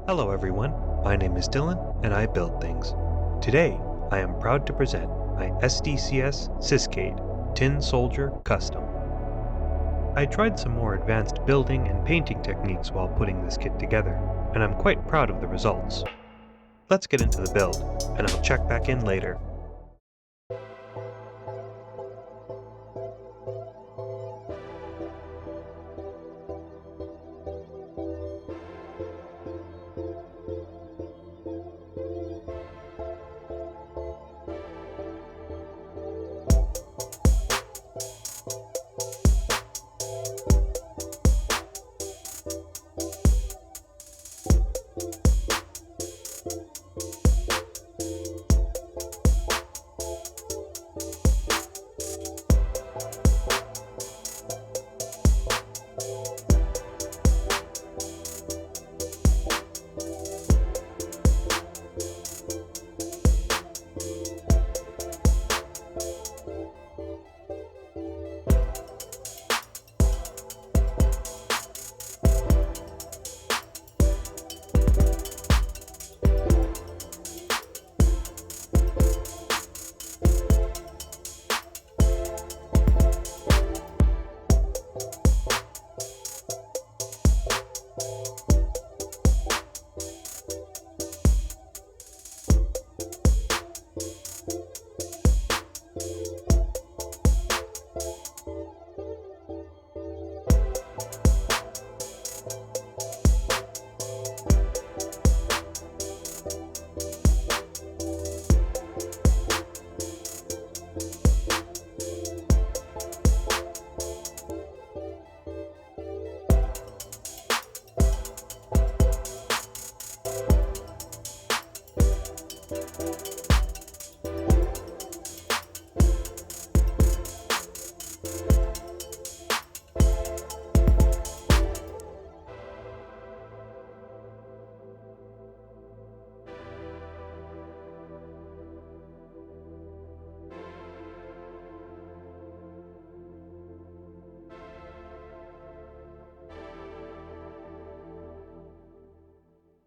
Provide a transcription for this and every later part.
Hello everyone, my name is Dylan and I build things. Today, I am proud to present my SDCS Sisquiede Tin Soldier Custom. I tried some more advanced building and painting techniques while putting this kit together, and I'm quite proud of the results. Let's get into the build, and I'll check back in later.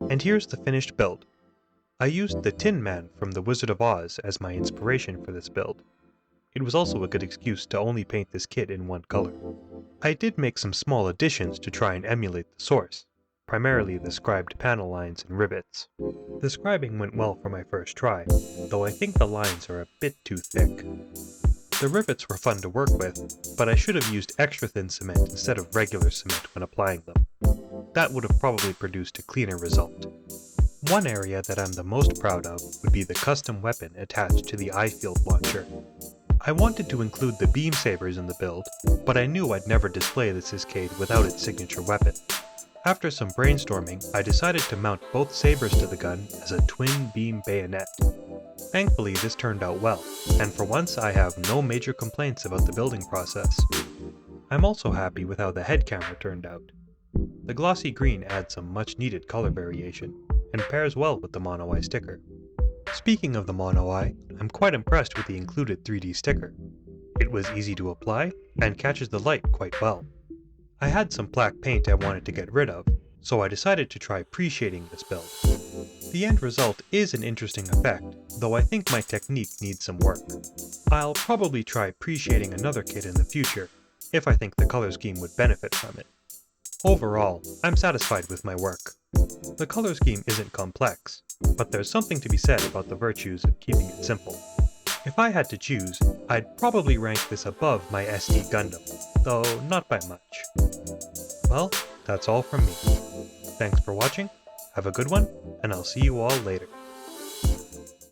And here's the finished build. I used the Tin Man from The Wizard of Oz as my inspiration for this build. It was also a good excuse to only paint this kit in one color. I did make some small additions to try and emulate the source, primarily the scribed panel lines and rivets. The scribing went well for my first try, though I think the lines are a bit too thick. The rivets were fun to work with, but I should have used extra thin cement instead of regular cement when applying them. That would have probably produced a cleaner result. One area that I'm the most proud of would be the custom weapon attached to the eye field launcher. I wanted to include the beam sabers in the build, but I knew I'd never display the Sisquiede without its signature weapon. After some brainstorming, I decided to mount both sabers to the gun as a twin beam bayonet. Thankfully this turned out well, and for once I have no major complaints about the building process. I'm also happy with how the head camera turned out. The glossy green adds some much needed color variation, and pairs well with the mono eye sticker. Speaking of the mono eye, I'm quite impressed with the included 3D sticker. It was easy to apply, and catches the light quite well. I had some black paint I wanted to get rid of, so I decided to try pre-shading this build. The end result is an interesting effect, though I think my technique needs some work. I'll probably try pre-shading another kit in the future, if I think the color scheme would benefit from it. Overall, I'm satisfied with my work. The color scheme isn't complex, but there's something to be said about the virtues of keeping it simple. If I had to choose, I'd probably rank this above my SD Gundam, though not by much. Well, that's all from me. Thanks for watching, have a good one, and I'll see you all later.